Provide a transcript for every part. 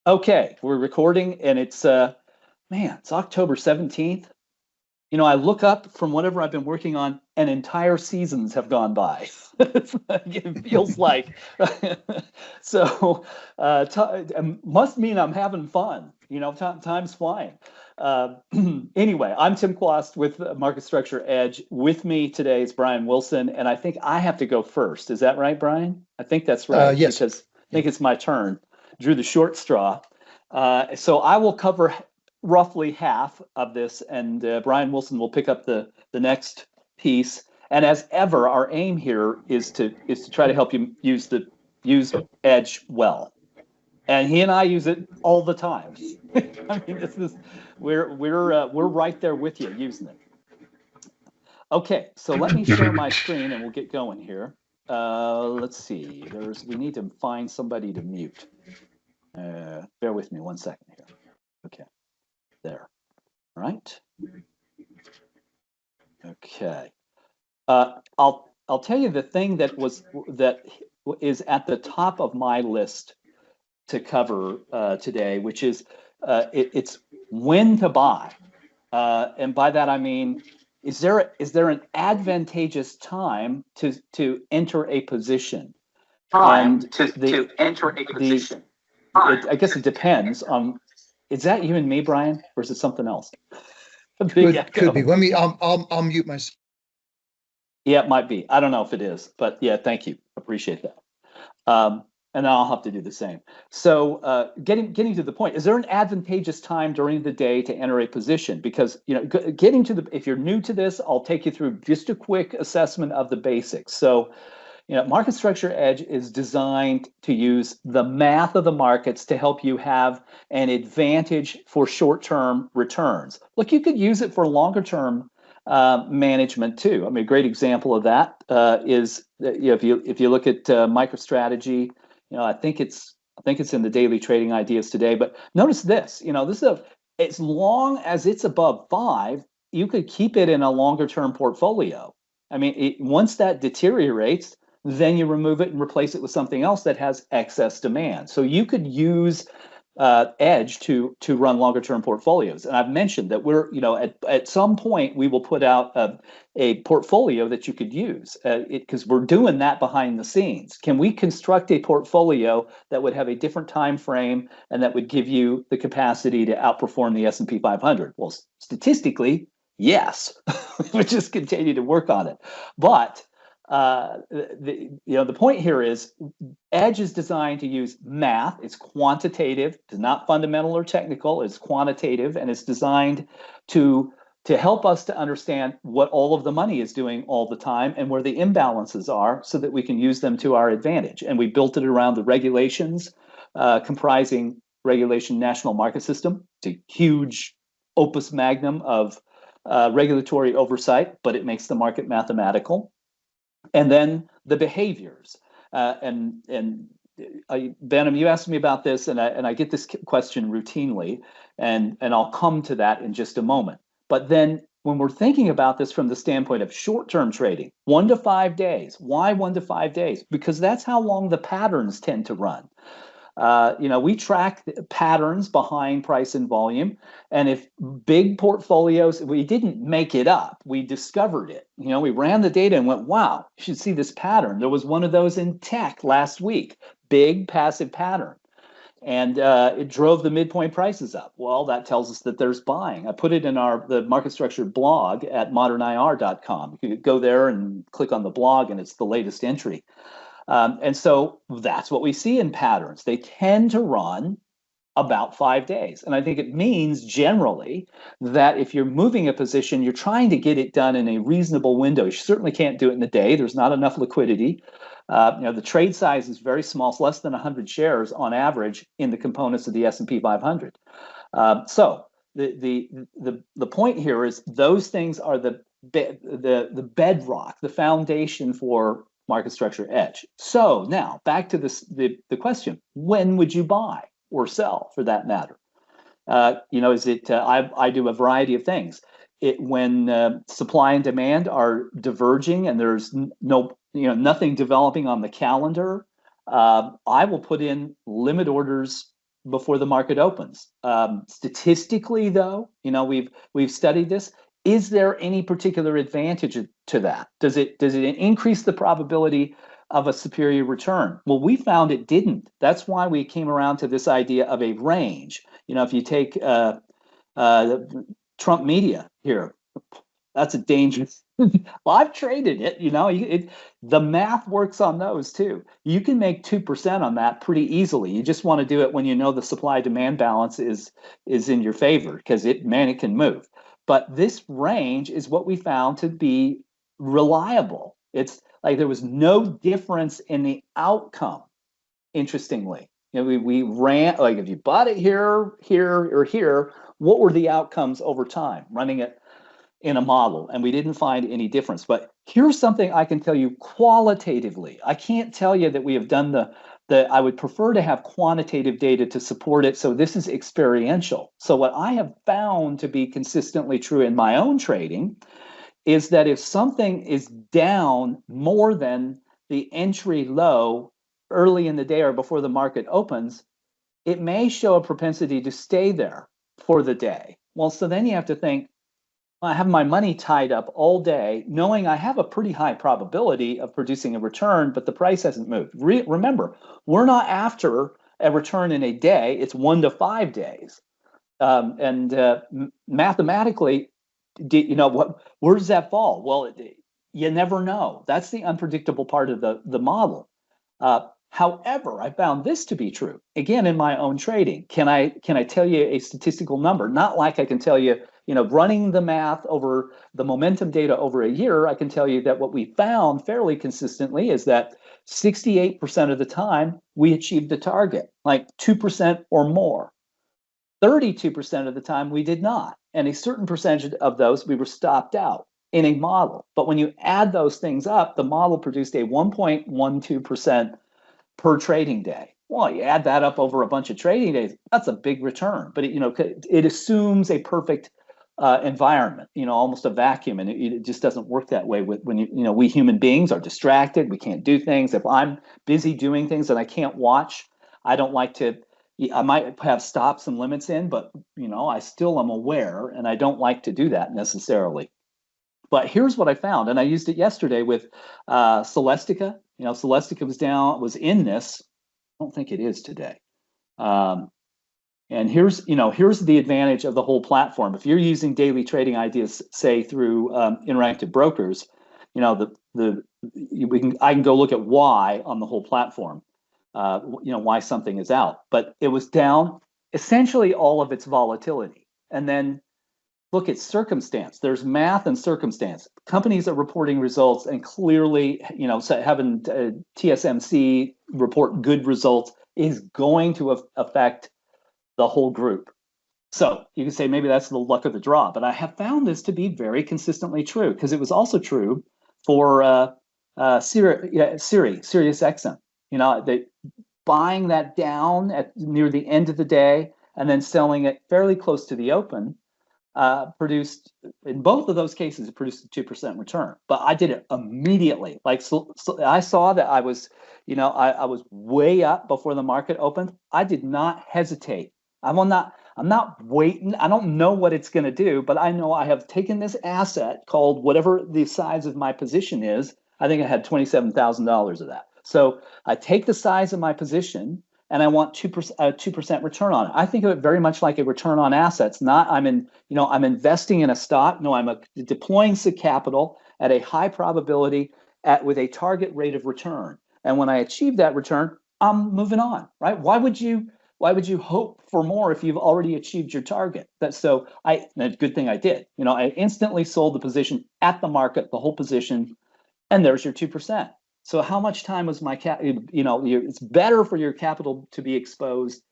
Okay, we're recording and it's October 17th. I look up from whatever I've been working on and entire seasons have gone by. It feels like so must mean I'm having fun. Time's flying. Uh, anyway, I'm Tim Quast with Market Structure Edge. With me today is Brian Wilson, and I think I have to go first. Is that right, Brian? I think that's right Yes. because I Yeah. think it's my turn. Drew the short straw. So I will cover roughly half of this, and Brian Wilson will pick up the next piece. And as ever, our aim here is to try to help you use Edge well. And he and I use it all the time. I mean, this is we're right there with you using it. Okay, so let me share my screen and we'll get going here. Let's see. We need to find somebody to mute. Bear with me 1 second here. Okay, there. All right. Okay. I'll tell you the thing that is at the top of my list to cover today, which is it's when to buy, and by that I mean, is there an advantageous time to enter a position? And To enter a the position. I guess it depends on. Is that you and me, Brian, or is it something else? A big Could be. echo. Let me. I'll mute myself. Yeah, it might be. I don't know if it is, but yeah, thank you. Appreciate that. Um, and I'll have to do the same. So, getting to the point, is there an advantageous time during the day to enter a position? Because getting to the if you're new to this, I'll take you through just a quick assessment of the basics. So, Market Structure Edge is designed to use the math of the markets to help you have an advantage for short-term returns. Look, you could use it for longer-term management too. I mean, a great example of that is if you look at MicroStrategy, I think it's in the daily trading ideas today. But notice this, this is as long as it's above 5, you could keep it in a longer-term portfolio. I mean, once that deteriorates, then you remove it and replace it with something else that has excess demand. So you could use Edge to run longer term portfolios. And I've mentioned that we're at some point we will put out a portfolio that you could use because we're doing that behind the scenes. Can we construct a portfolio that would have a different time frame and that would give you the capacity to outperform the S&P 500? Well, statistically, yes. We just continue to work on it, but the point here is Edge is designed to use math. It's quantitative. It's not fundamental or technical. It's quantitative, and it's designed to help us to understand what all of the money is doing all the time and where the imbalances are, so that we can use them to our advantage. And we built it around the regulations, comprising Regulation National Market System. It's a huge opus magnum of regulatory oversight, but it makes the market mathematical. And then the behaviors. And Benham, you asked me about this, and I get this question routinely, and I'll come to that in just a moment. But then when we're thinking about this from the standpoint of short-term trading, 1 to 5 days. Why 1 to 5 days? Because that's how long the patterns tend to run. We track patterns behind price and volume. And if big portfolios, we didn't make it up, we discovered it. We ran the data and went, wow, you should see this pattern. There was one of those in tech last week, big passive pattern. And it drove the midpoint prices up. Well, that tells us that there's buying. I put it in the market structure blog at modernir.com. You could go there and click on the blog, and it's the latest entry. And so that's what we see in patterns. They tend to run about 5 days. And I think it means generally that if you're moving a position, you're trying to get it done in a reasonable window. You certainly can't do it in a day. There's not enough liquidity. The trade size is very small. It's less than 100 shares on average in the components of the S&P 500. So the point here is those things are the bedrock, the foundation for Market Structure Edge. So now back to the question: when would you buy or sell, for that matter? Is it? I do a variety of things. When supply and demand are diverging and there's nothing developing on the calendar, I will put in limit orders before the market opens. Statistically, though, we've studied this. Is there any particular advantage to that? Does it increase the probability of a superior return? Well, we found it didn't. That's why we came around to this idea of a range. If you take Trump media here, that's a dangerous. Well, I've traded it. The math works on those too. You can make 2% on that pretty easily. You just want to do it when the supply demand balance is in your favor, because it can move. But this range is what we found to be reliable. It's like there was no difference in the outcome. Interestingly, we ran, like, if you bought it here, or here, what were the outcomes over time running it in a model? And we didn't find any difference. But here's something I can tell you qualitatively. I can't tell you that we have done I would prefer to have quantitative data to support it. So this is experiential. So what I have found to be consistently true in my own trading is that if something is down more than the entry low early in the day or before the market opens, it may show a propensity to stay there for the day. Well, so then you have to think, I have my money tied up all day, knowing I have a pretty high probability of producing a return, but the price hasn't moved. Remember, we're not after a return in a day, it's 1 to 5 days. Mathematically, where does that fall? Well, you never know. That's the unpredictable part of the model. However, I found this to be true, again, in my own trading. Can I tell you a statistical number? Not like I can tell you, running the math over the momentum data over a year. I can tell you that what we found fairly consistently is that 68% of the time we achieved the target, like 2% or more. 32% of the time we did not. And a certain percentage of those we were stopped out in a model. But when you add those things up, the model produced a 1.12% per trading day. Well, you add that up over a bunch of trading days, that's a big return. But it assumes a perfect environment, almost a vacuum, and it just doesn't work that way. When we human beings are distracted, we can't do things. If I'm busy doing things and I can't watch, I don't like to. I might have stops and limits in, but I still am aware, and I don't like to do that necessarily. But here's what I found, and I used it yesterday with Celestica. Celestica was in this. I don't think it is today. And here's the advantage of the whole platform. If you're using daily trading ideas, say through Interactive Brokers, I can go look at why on the whole platform. Why something is out, but it was down essentially all of its volatility. And then look at circumstance. There's math and circumstance. Companies are reporting results and clearly, having TSMC report good results is going to affect the whole group. So you can say maybe that's the luck of the draw, but I have found this to be very consistently true, because it was also true for SiriusXM. They buying that down near the end of the day and then selling it fairly close to the open produced, in both of those cases, it produced a 2% return. But I did it immediately. So I saw that I was, I was way up before the market opened. I did not hesitate. I'm not waiting. I don't know what it's going to do, but I know I have taken this asset called whatever the size of my position is. I think I had $27,000 of that. So I take the size of my position and I want 2% return on it. I think of it very much like a return on assets. Not I'm investing in a stock. No, I'm deploying some capital at a high probability with a target rate of return. And when I achieve that return, I'm moving on, right? Why would you hope for more if you've already achieved your target? A good thing I did. I instantly sold the position at the market, the whole position, and there's your 2%. So how much time was my it's better for your capital to be exposed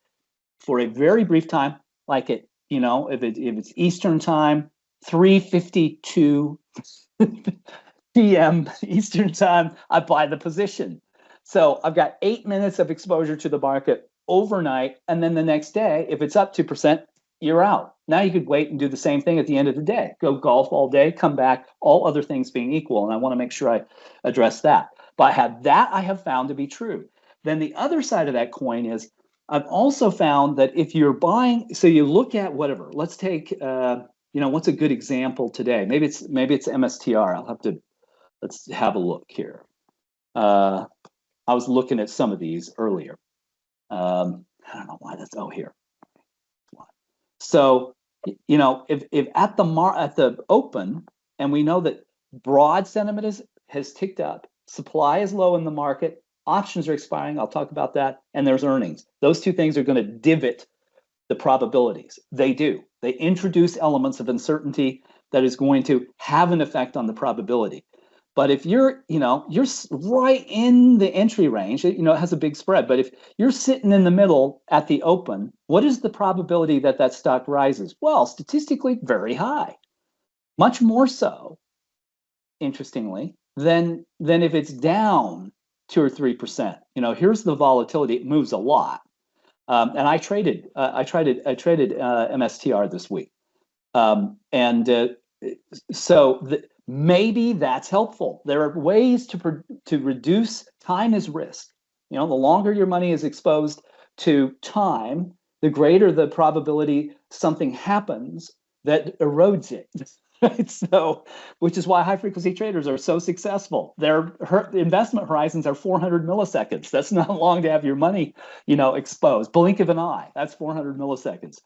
for a very brief time, like if it's Eastern time, 3:52 p.m. Eastern time, I buy the position. So I've got 8 minutes of exposure to the market overnight, and then the next day, if it's up 2%, you're out. Now you could wait and do the same thing at the end of the day. Go golf all day, come back, all other things being equal. And I want to make sure I address that. But I have found to be true. Then the other side of that coin is I've also found that if you're buying, so you look at whatever. Let's take, what's a good example today? Maybe it's MSTR. Let's have a look here. I was looking at some of these earlier. I don't know why that's here. So, if at the open, and we know that broad sentiment has ticked up, supply is low in the market, options are expiring. I'll talk about that, and there's earnings. Those two things are going to divot the probabilities. They do. They introduce elements of uncertainty that is going to have an effect on the probability. But if you're right in the entry range, it has a big spread. But if you're sitting in the middle at the open, what is the probability that that stock rises? Well, statistically, very high, much more so, interestingly, than if it's down 2 or 3%. Here's the volatility. It moves a lot. And I traded MSTR this week. Maybe that's helpful. There are ways to reduce time as risk. The longer your money is exposed to time, the greater the probability something happens that erodes it. Right? So, which is why high frequency traders are so successful. Their investment horizons are 400 milliseconds. That's not long to have your money, exposed. Blink of an eye. That's 400 milliseconds.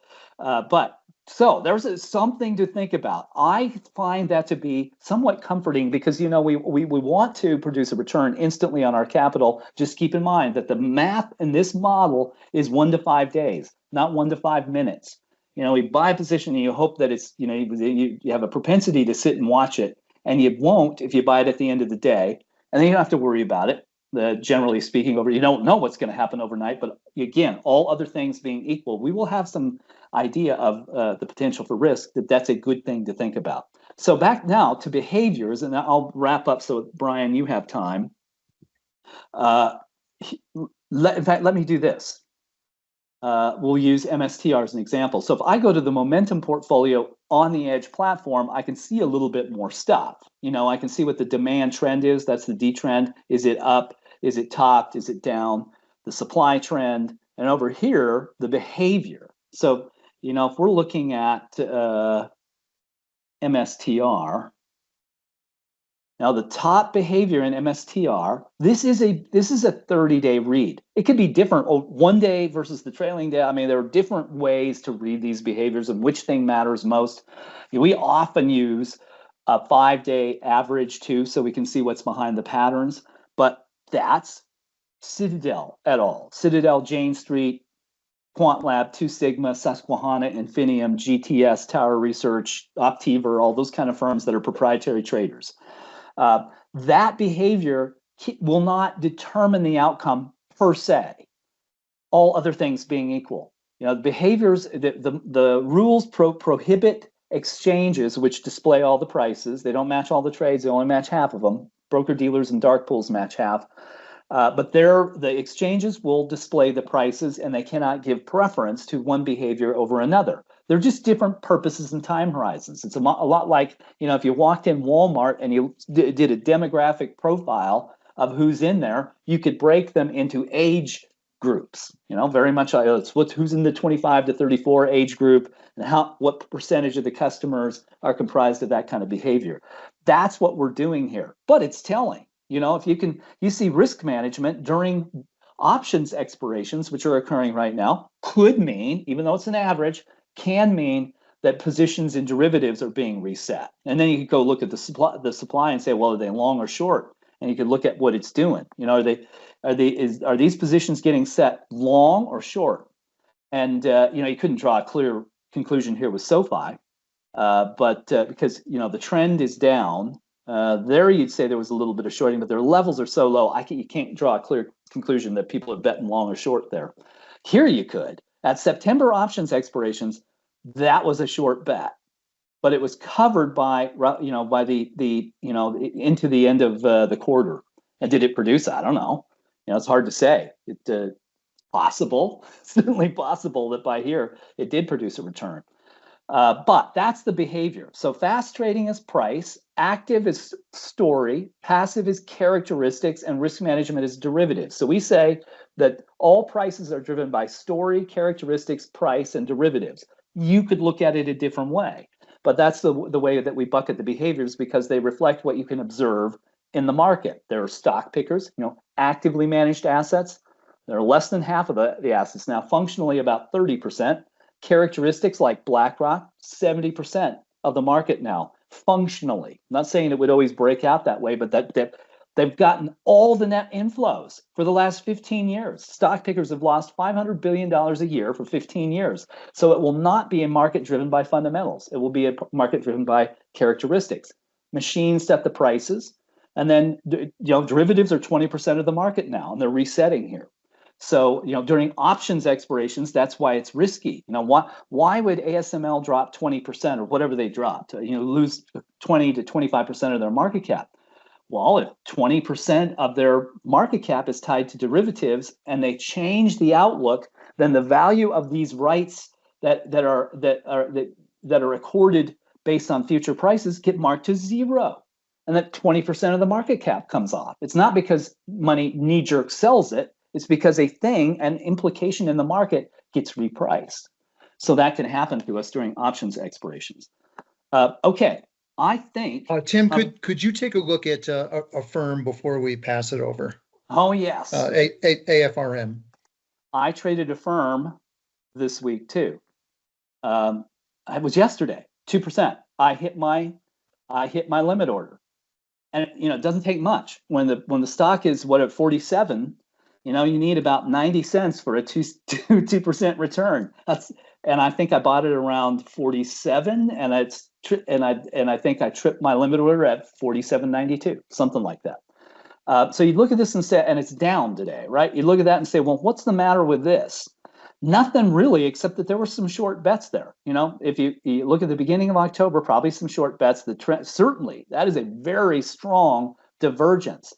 So there's something to think about. I find that to be somewhat comforting because we want to produce a return instantly on our capital. Just keep in mind that the math in this model is 1 to 5 days, not 1 to 5 minutes. We buy a position and you hope that it's you have a propensity to sit and watch it, and you won't if you buy it at the end of the day, and then you don't have to worry about it. Generally speaking, you don't know what's going to happen overnight, but again, all other things being equal, we will have some idea of the potential for risk. That's a good thing to think about. So back now to behaviors, and I'll wrap up so Brian, you have time. In fact, let me do this. We'll use MSTR as an example. So if I go to the momentum portfolio on the Edge platform, I can see a little bit more stuff. I can see what the demand trend is. That's the D trend. Is it up? Is it topped? Is it down? The supply trend. And over here, the behavior. So, if we're looking at MSTR, now the top behavior in MSTR, this is a 30-day read. It could be different 1 day versus the trailing day. I mean, there are different ways to read these behaviors and which thing matters most. We often use a 5-day average too, so we can see what's behind the patterns. But that's Citadel et al. Citadel, Jane Street, Quant Lab, Two Sigma, Susquehanna, Infinium, GTS, Tower Research, Optiver, all those kind of firms that are proprietary traders. That behavior will not determine the outcome per se, all other things being equal. Behaviors, the rules prohibit exchanges which display all the prices. They don't match all the trades. They only match half of them. Broker dealers and dark pools match half. But the exchanges will display the prices, and they cannot give preference to one behavior over another. They're just different purposes and time horizons. It's a lot like, if you walked in Walmart and you did a demographic profile of who's in there, you could break them into age groups. Very much like who's in the 25 to 34 age group, and what percentage of the customers are comprised of that kind of behavior. That's what we're doing here. But it's telling. If you see risk management during options expirations, which are occurring right now, could mean, even though it's an average, can mean that positions in derivatives are being reset. And then you could go look at the supply and say, well, are they long or short? And you could look at what it's doing. Are these positions getting set long or short? And you couldn't draw a clear conclusion here with SoFi, but because the trend is down. There you'd say there was a little bit of shorting, but their levels are so low, you can't draw a clear conclusion that people are betting long or short there. Here you could. At September options expirations, that was a short bet, but it was covered by the into the end of the quarter. And did it produce? I don't know. It's hard to say. It possible, certainly possible that by here it did produce a return. But that's the behavior. So fast trading is price, active is story, passive is characteristics, and risk management is derivatives. So we say that all prices are driven by story, characteristics, price, and derivatives. You could look at it a different way, but that's the way that we bucket the behaviors because they reflect what you can observe in the market. There are stock pickers, actively managed assets. They're less than half of the assets now, functionally about 30%. Characteristics like BlackRock, 70% of the market now, functionally. I'm not saying it would always break out that way, but that they've gotten all the net inflows for the last 15 years. Stock pickers have lost $500 billion a year for 15 years. So it will not be a market driven by fundamentals. It will be a market driven by characteristics. Machines set the prices. And then, derivatives are 20% of the market now, and they're resetting here. So, during options expirations, that's why it's risky. Why would ASML drop 20% or whatever they dropped, lose 20 to 25% of their market cap? Well, if 20% of their market cap is tied to derivatives and they change the outlook, then the value of these rights that are recorded based on future prices get marked to zero. And that 20% of the market cap comes off. It's not because money knee-jerk sells it. It's because an implication in the market gets repriced. So that can happen to us during options expirations. Okay, I think. Tim, could you take a look at a firm before we pass it over? Oh, yes. AFRM. I traded a firm this week too. It was yesterday, 2%. I hit my limit order. And it doesn't take much. When the stock is at 47, you need about 90 cents for a 2% return. And I think I bought it around 47, and I think I tripped my limit order at 47.92, something like that. So you look at this and say, and it's down today, right? You look at that and say, well, what's the matter with this? Nothing really, except that there were some short bets there. If you look at the beginning of October, probably some short bets. The trend, certainly, that is a very strong divergence.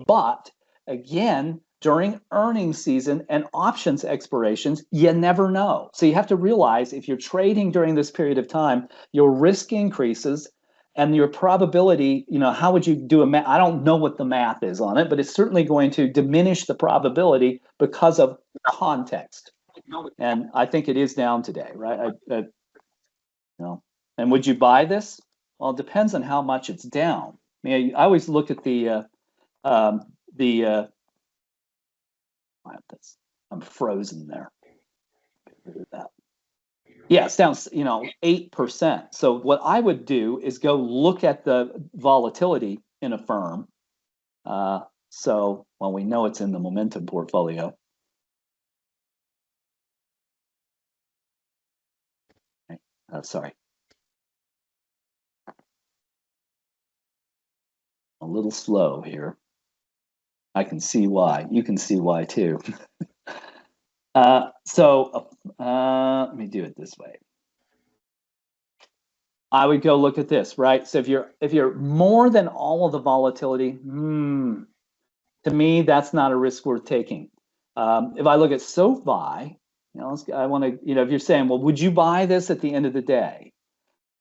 But again, during earnings season and options expirations, you never know. So you have to realize if you're trading during this period of time, your risk increases and your probability, how would you do I don't know what the math is on it, but it's certainly going to diminish the probability because of context. And I think it is down today, right? And would you buy this? Well, it depends on how much it's down. I always look at I'm frozen there. Yeah, it's down, 8%. So what I would do is go look at the volatility in a firm. We know it's in the momentum portfolio. Sorry. A little slow here. I can see why. You can see why too. Let me do it this way. I would go look at this, right? So if you're more than all of the volatility, to me, that's not a risk worth taking. If I look at SoFi, I want to, if you're saying, well, would you buy this at the end of the day?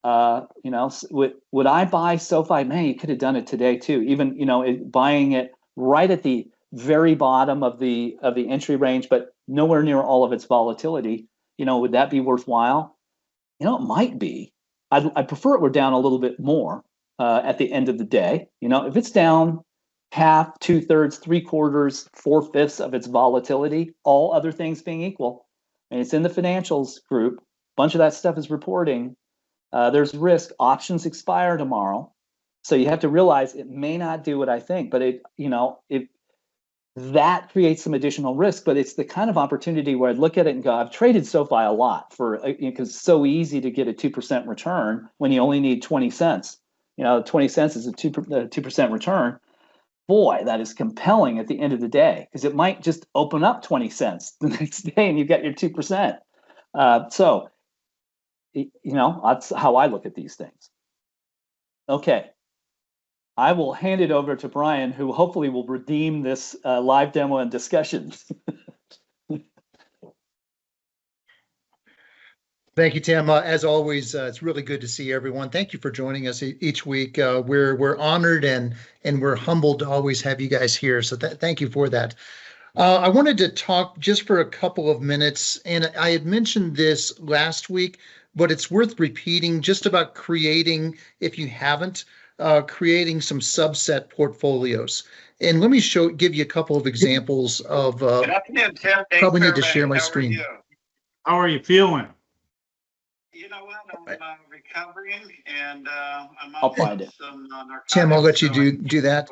Would I buy SoFi? Man, you could have done it today too. Even, buying it right at the very bottom of the entry range, but nowhere near all of its volatility. Would that be worthwhile? It might be. I'd prefer it were down a little bit more at the end of the day. If it's down half, 2/3, 3/4, 4/5 of its volatility, all other things being equal, and it's in the financials group, a bunch of that stuff is reporting. There's risk. Options expire tomorrow, so you have to realize it may not do what I think, but that creates some additional risk. But it's the kind of opportunity where I'd look at it and go, I've traded SoFi a lot because it's so easy to get a 2% return when you only need 20 cents. 20 cents is a 2% return. Boy, that is compelling at the end of the day because it might just open up 20 cents the next day and you get your 2%. That's how I look at these things. Okay. I will hand it over to Brian, who hopefully will redeem this live demo and discussion. Thank you, Tim. As always, it's really good to see everyone. Thank you for joining us each week. We're honored and we're humbled to always have you guys here. So thank you for that. I wanted to talk just for a couple of minutes, and I had mentioned this last week, but it's worth repeating just about creating, if you haven't, creating some subset portfolios. And let me give you a couple of examples of. Good afternoon, Tim. Probably need to share my screen. How are you feeling? You know what? I'm recovering, and I'm I'll on find it. some narcotics. Tim, I'll let you so do that.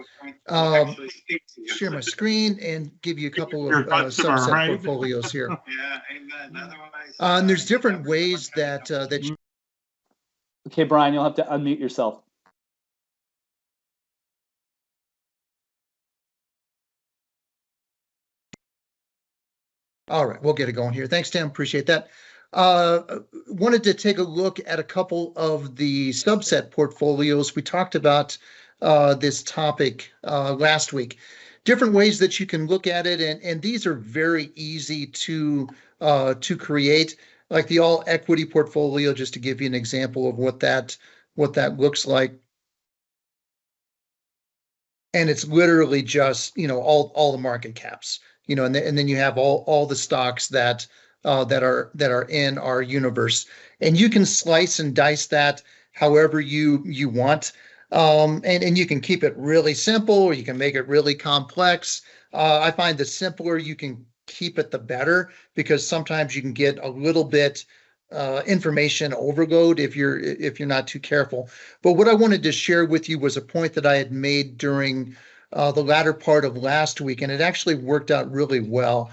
actually speak to you. Share my screen and give you a couple Your of customer, subset right? portfolios here. Yeah, amen. Otherwise, And there's different recovery ways never gonna that that you Okay, Brian, you'll have to unmute yourself. All right, we'll get it going here. Thanks, Tim. Appreciate that. Wanted to take a look at a couple of the subset portfolios. We talked about this topic last week. Different ways that you can look at it, and these are very easy to create, like the all equity portfolio, just to give you an example of what that looks like. And it's literally just, all the market caps, and then you have all the stocks that are in our universe, and you can slice and dice that however you want, and you can keep it really simple or you can make it really complex. I find the simpler you can keep it, the better, because sometimes you can get a little bit information overload if you're not too careful. But what I wanted to share with you was a point that I had made during the latter part of last week, and it actually worked out really well.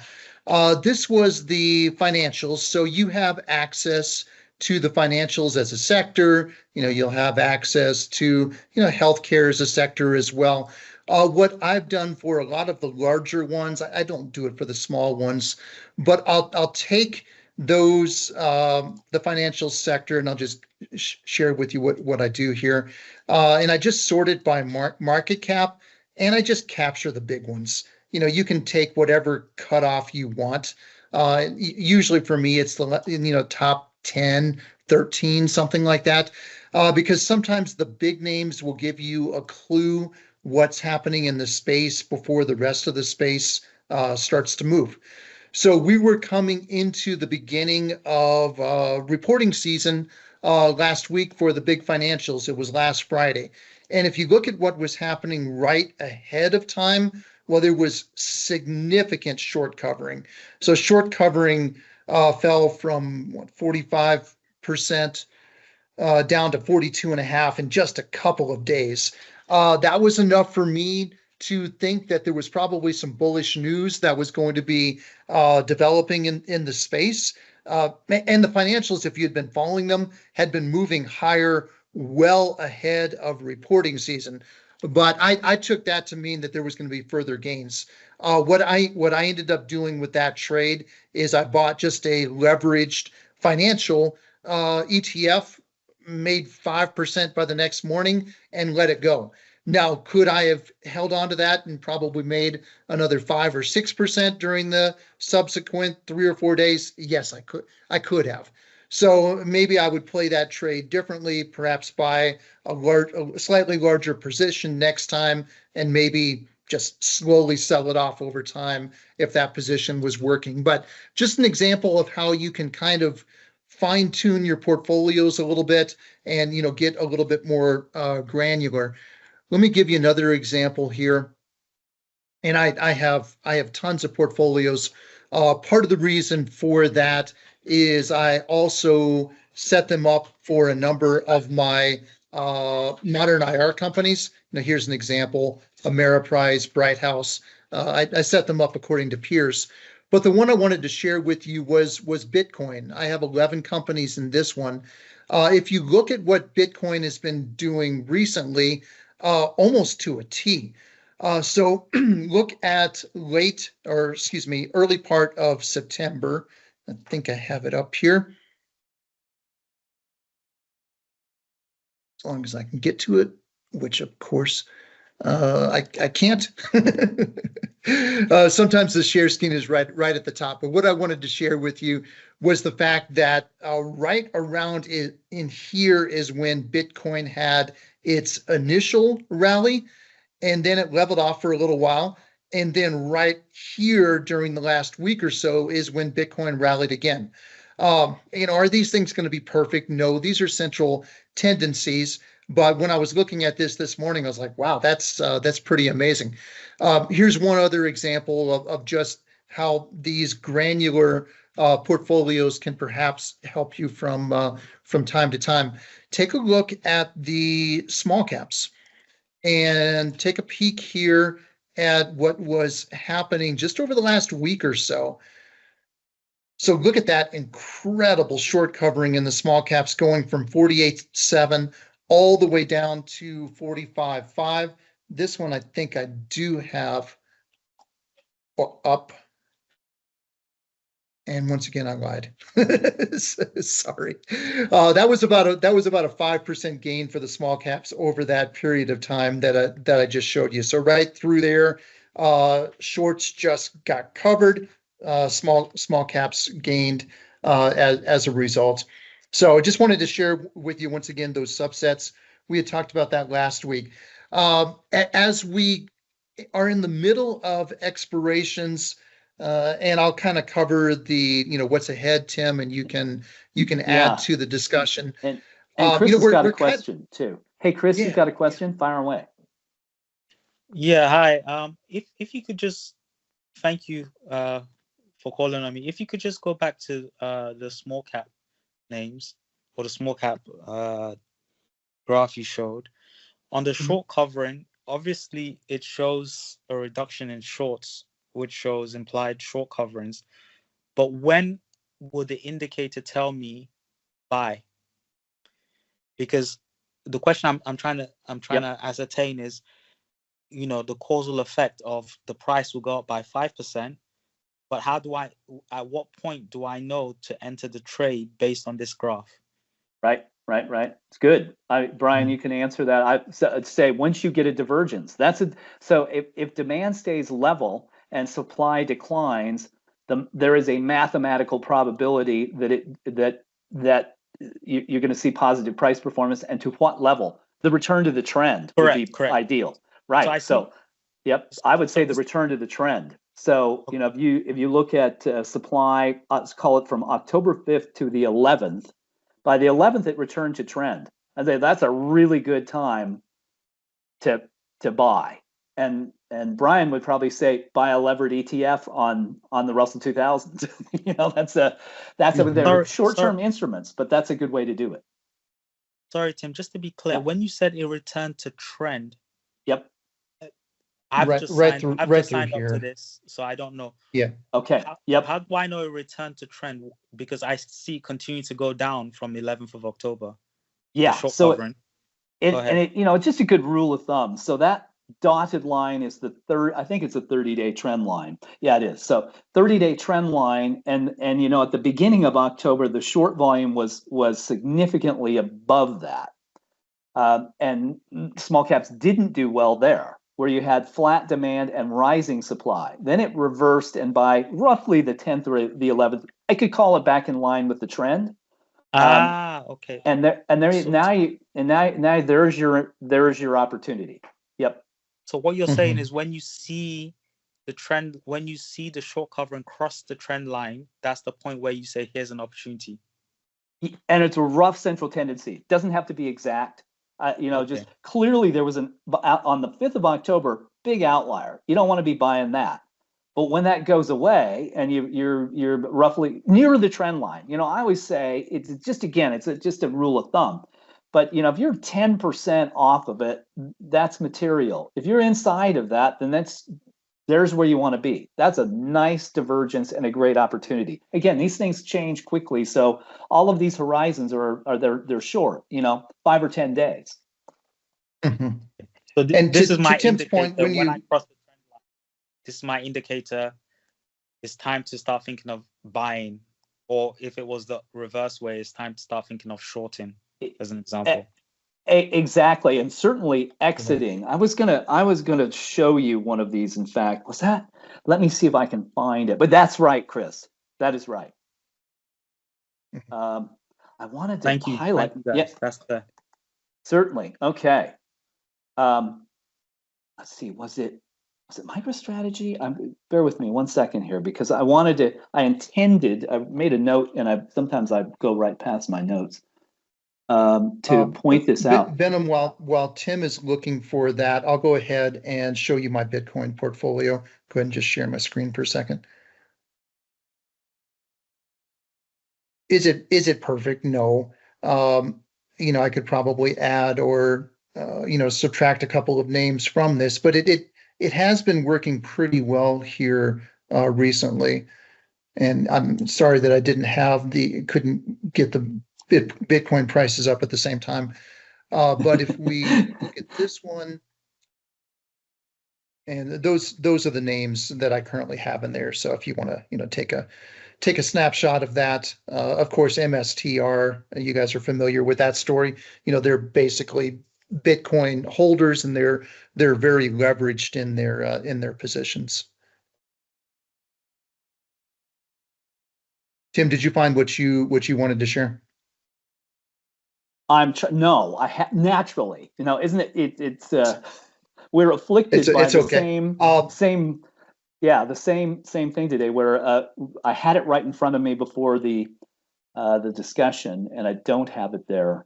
This was the financials. So you have access to the financials as a sector. You'll have access to, healthcare as a sector as well. What I've done for a lot of the larger ones, I don't do it for the small ones, but I'll take those the financial sector, and I'll just share with you what I do here. And I just sort it by market cap, and I just capture the big ones. You can take whatever cutoff you want. Usually for me, it's the top 10, 13, something like that, because sometimes the big names will give you a clue what's happening in the space before the rest of the space starts to move. So we were coming into the beginning of reporting season last week for the big financials. It was last Friday. And if you look at what was happening right ahead of time, well, there was significant short covering. So short covering fell from 45% down to 42.5 in just a couple of days. That was enough for me to think that there was probably some bullish news that was going to be developing in the space. And the financials, if you had been following them, had been moving higher well ahead of reporting season. But I took that to mean that there was going to be further gains. What I ended up doing with that trade is I bought just a leveraged financial ETF, made 5% by the next morning, and let it go. Now, could I have held on to that and probably made another 5 or 6% during the subsequent 3 or 4 days? Yes, I could. I could have. So maybe I would play that trade differently, perhaps buy a slightly larger position next time, and maybe just slowly sell it off over time if that position was working. But just an example of how you can kind of fine tune your portfolios a little bit and get a little bit more granular. Let me give you another example here. And I have tons of portfolios. Part of the reason for that is I also set them up for a number of my modern IR companies. Now, here's an example: Ameriprise, Bright House. I set them up according to peers. But the one I wanted to share with you was Bitcoin. I have 11 companies in this one. If you look at what Bitcoin has been doing recently, almost to a T. So look at early part of September. I think I have it up here. As long as I can get to it, which of course I can't. Sometimes the share screen is right at the top. But what I wanted to share with you was the fact that right around in here is when Bitcoin had its initial rally, and then it leveled off for a little while. And then right here during the last week or so is when Bitcoin rallied again. Are these things going to be perfect? No, these are central tendencies. But when I was looking at this morning, I was like, wow, that's pretty amazing. Here's one other example of just how these granular portfolios can perhaps help you from time to time. Take a look at the small caps and take a peek here at what was happening just over the last week or so. So look at that incredible short covering in the small caps going from 48.7 all the way down to 45.5. This one I think I do have up. And once again, I lied. Sorry. That was about a 5% gain for the small caps over that period of time that I just showed you. So right through there, shorts just got covered. Small caps gained as a result. So I just wanted to share with you once again those subsets. We had talked about that last week. As we are in the middle of expirations, and I'll kind of cover what's ahead, Tim, and you can Yeah. add to the discussion. And Chris has got a question too. Hey, Chris, Yeah, you've got a question? Fire away. Yeah, hi. If you could just thank you for calling on me. If you could just go back to the small cap names or the small cap graph you showed on the short covering. Obviously, it shows a reduction in shorts, which shows implied short coverings. But when would the indicator tell me buy? Because the question I'm trying to ascertain is, the causal effect of the price will go up by 5%. But at what point do I know to enter the trade based on this graph? Right. It's good. Brian, you can answer that. I'd say once you get a divergence, so if demand stays level and supply declines, there is a mathematical probability that you're going to see positive price performance, and to what level? The return to the trend would be Correct. ideal. Right. So yep, I would say the return to the trend. So, if you look at supply, let's call it from October 5th to the 11th, by the 11th, it returned to trend. I say that's a really good time to buy. And Brian would probably say buy a levered ETF on the Russell 2000. They're short-term instruments, but that's a good way to do it. Sorry, Tim, just to be clear, when you said it returned to trend, yep. I've just signed up to this, so I don't know. Yeah. Okay. How do I know it returned to trend? Because I see it continue to go down from 11th of October. Yeah. So it's just a good rule of thumb. So that dotted line is I think it's a 30-day trend line. Yeah, it is. So 30-day trend line, and at the beginning of October, the short volume was significantly above that, and small caps didn't do well there, where you had flat demand and rising supply. Then it reversed, and by roughly the 10th or the 11th, I could call it back in line with the trend. Okay. Now there's your opportunity. Yep. So what you're saying is when you see the trend, when you see the short covering cross the trend line, that's the point where you say, here's an opportunity. And it's a rough central tendency. It doesn't have to be exact. Just clearly there was on the 5th of October, big outlier. You don't want to be buying that. But when that goes away and you're roughly near the trend line, I always say it's just a rule of thumb. But if you're 10% off of it, that's material. If you're inside of that, then there's where you want to be. That's a nice divergence and a great opportunity. Again, these things change quickly, so all of these horizons they're short. 5 or 10 days. Mm-hmm. So this is my Tim's indicator. Point, when I cross the trend line, this is my indicator. It's time to start thinking of buying, or if it was the reverse way, it's time to start thinking of shorting, as an example. Exactly, and certainly exiting. I was gonna show you one of these. In fact, was that? Let me see if I can find it. But that's right, Chris. That is right. Mhm. Um, I wanted to Thank you. highlight. Thank you, Yeah, guys. That's the certainly. Okay. Um, let's see. Was it MicroStrategy? Bear with me 1 second here because I made a note, and sometimes I go right past my notes to point this out. Venom, while Tim is looking for that, I'll go ahead and show you my Bitcoin portfolio. Go ahead and just share my screen for a second. Is it perfect? No. Um, I could probably add or subtract a couple of names from this, but it has been working pretty well here recently. And I'm sorry that I couldn't get the Bitcoin prices up at the same time. But if we look at this one, and those are the names that I currently have in there. So if you want to, take a snapshot of that. Of course, MSTR, you guys are familiar with that story. They're basically Bitcoin holders, and they're very leveraged in their positions. Tim, did you find what you wanted to share? No, naturally, isn't it? It's we're afflicted by It's the okay. same, yeah, the same thing today. Where I had it right in front of me before the discussion, and I don't have it there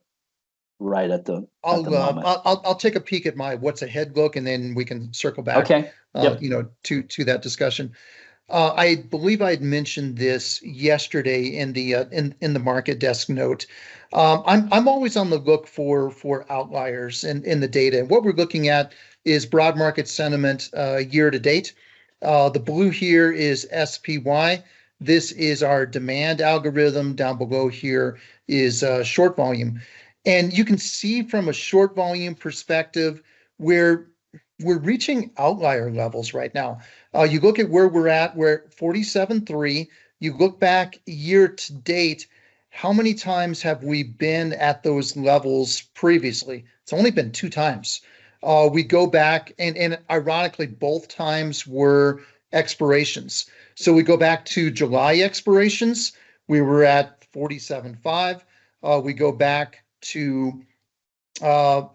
right at the moment. I'll take a peek at my what's ahead look, and then we can circle back, Okay. Yep. to that discussion. I believe I had mentioned this yesterday in the market desk note. I'm always on the look for outliers in the data. And what we're looking at is broad market sentiment year to date. The blue here is SPY. This is our demand algorithm. Down below here is short volume. And you can see from a short volume perspective where we're reaching outlier levels right now. You look at where we're at 47.3. You look back year to date, how many times have we been at those levels previously? It's only been 2 times. We go back, and ironically, both times were expirations. So we go back to July expirations, we were at 47.5. We go back to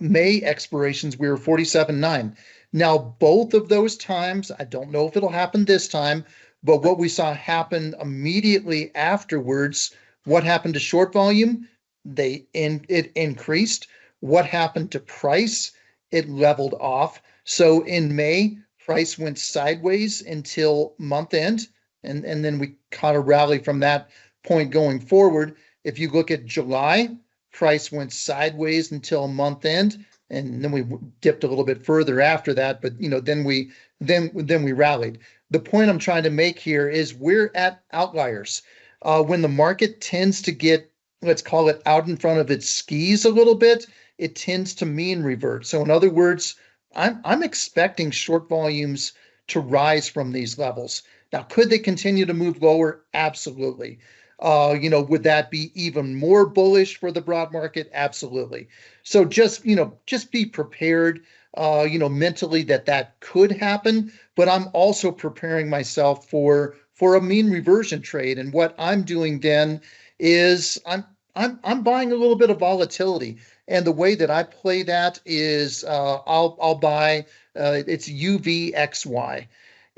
May expirations, we were 47.9. Now, both of those times, I don't know if it'll happen this time, but what we saw happen immediately afterwards, what happened to short volume? It increased. What happened to price? It leveled off. So in May, price went sideways until month end, and then we caught a rally from that point going forward. If you look at July, price went sideways until month end, and then we dipped a little bit further after that. But then we rallied. The point I'm trying to make here is we're at outliers. When the market tends to get, let's call it, out in front of its skis a little bit, it tends to mean revert. So in other words, I'm expecting short volumes to rise from these levels. Now, could they continue to move lower? Absolutely. Would that be even more bullish for the broad market? Absolutely. So just be prepared, mentally that could happen. But I'm also preparing myself for a mean reversion trade. And what I'm doing then is I'm buying a little bit of volatility. And the way that I play that is I'll buy it's UVXY.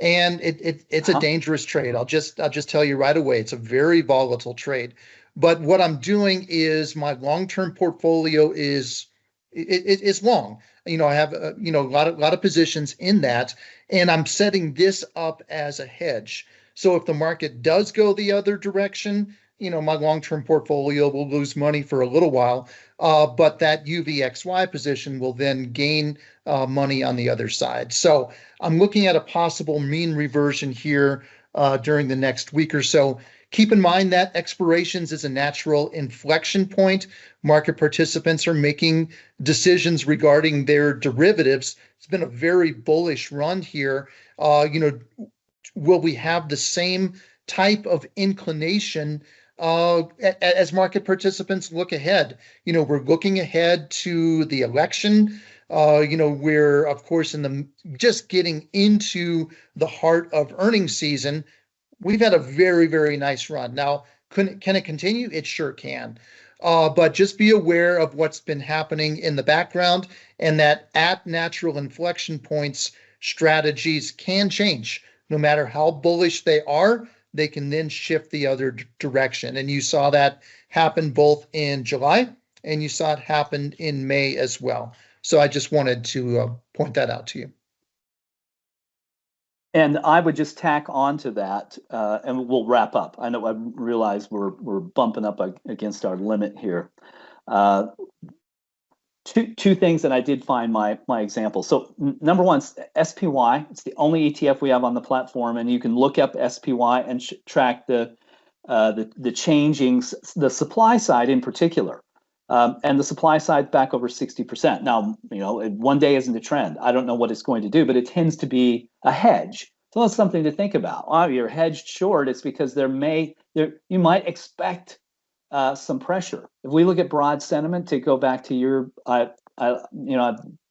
And it's a dangerous trade. I'll just tell you right away. It's a very volatile trade. But what I'm doing is my long-term portfolio is long. I have a lot of positions in that, and I'm setting this up as a hedge. So if the market does go the other direction, my long-term portfolio will lose money for a little while, but that UVXY position will then gain money on the other side. So I'm looking at a possible mean reversion here during the next week or so. Keep in mind that expirations is a natural inflection point. Market participants are making decisions regarding their derivatives. It's been a very bullish run here. Will we have the same type of inclination as market participants look ahead. We're looking ahead to the election. We're of course in the just getting into the heart of earnings season. We've had a very, very nice run. Now, can it continue? It sure can. But just be aware of what's been happening in the background, and that at natural inflection points, strategies can change. No matter how bullish they are, they can then shift the other direction. And you saw that happen both in July and you saw it happen in May as well. So I just wanted to point that out to you. And I would just tack on to that, and we'll wrap up. I know I realize we're bumping up against our limit here. Two things, and I did find my example. So number one, SPY. It's the only ETF we have on the platform, and you can look up SPY and track the changing the supply side in particular. And the supply side back over 60%. Now, one day isn't a trend. I don't know what it's going to do, but it tends to be a hedge. So that's something to think about. You're hedged short. It's because you might expect some pressure. If we look at broad sentiment, to go back to your, I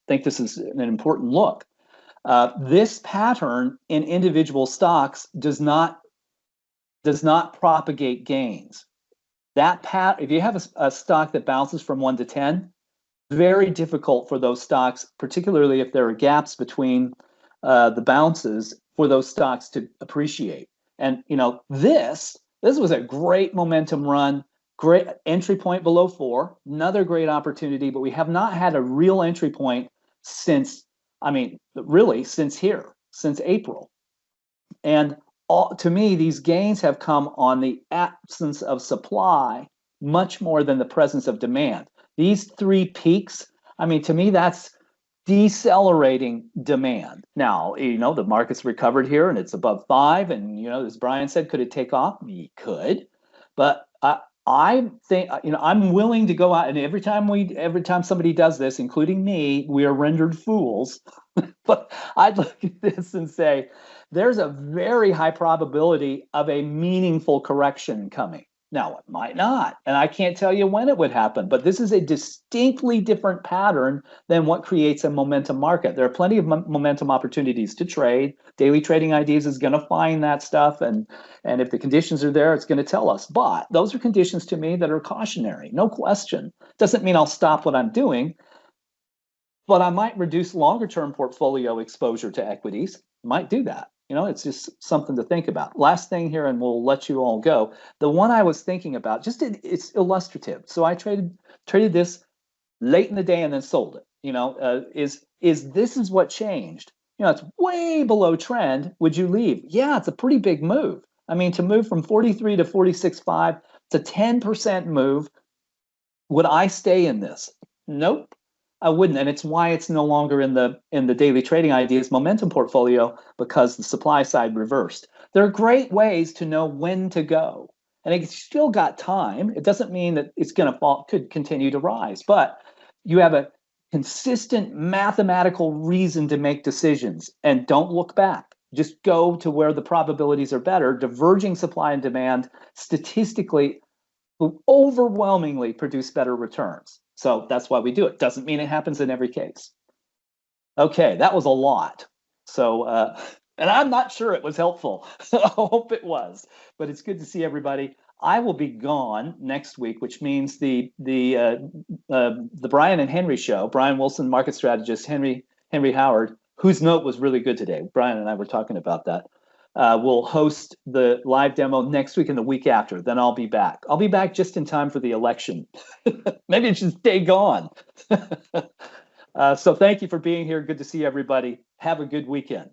think this is an important look. This pattern in individual stocks does not propagate gains. If you have a stock that bounces from 1 to 10, very difficult for those stocks, particularly if there are gaps between the bounces, for those stocks to appreciate. And this was a great momentum run, great entry point below 4, another great opportunity, but we have not had a real entry point since April. And to me, these gains have come on the absence of supply much more than the presence of demand. These 3 peaks, to me, that's decelerating demand. Now, the market's recovered here and it's above 5. And, as Brian said, could it take off? It could. But I think, I'm willing to go out, and every time somebody does this, including me, we are rendered fools. But I'd look at this and say, there's a very high probability of a meaningful correction coming. Now, it might not, and I can't tell you when it would happen, but this is a distinctly different pattern than what creates a momentum market. There are plenty of momentum opportunities to trade. Daily Trading Ideas is going to find that stuff, and if the conditions are there, it's going to tell us. But those are conditions to me that are cautionary, no question. Doesn't mean I'll stop what I'm doing, but I might reduce longer-term portfolio exposure to equities. Might do that. It's just something to think about. Last thing here, and we'll let you all go. The one I was thinking about, it's illustrative. So I traded this late in the day and then sold it. This is what changed. It's way below trend. Would you leave? Yeah, it's a pretty big move. To move from 43 to 46.5, it's a 10% move. Would I stay in this? Nope. I wouldn't, and it's why it's no longer in the Daily Trading Ideas momentum portfolio, because the supply side reversed. There are great ways to know when to go, and it's still got time. It doesn't mean that it's going to fall, could continue to rise, but you have a consistent mathematical reason to make decisions, and don't look back. Just go to where the probabilities are better. Diverging supply and demand statistically will overwhelmingly produce better returns. So that's why we do it. Doesn't mean it happens in every case. Okay, that was a lot. So, and I'm not sure it was helpful. I hope it was, but it's good to see everybody. I will be gone next week, which means the Brian and Henry show, Brian Wilson, market strategist, Henry Howard, whose note was really good today. Brian and I were talking about that. We'll host the live demo next week and the week after. Then I'll be back. I'll be back just in time for the election. Maybe it should stay gone. So thank you for being here. Good to see everybody. Have a good weekend.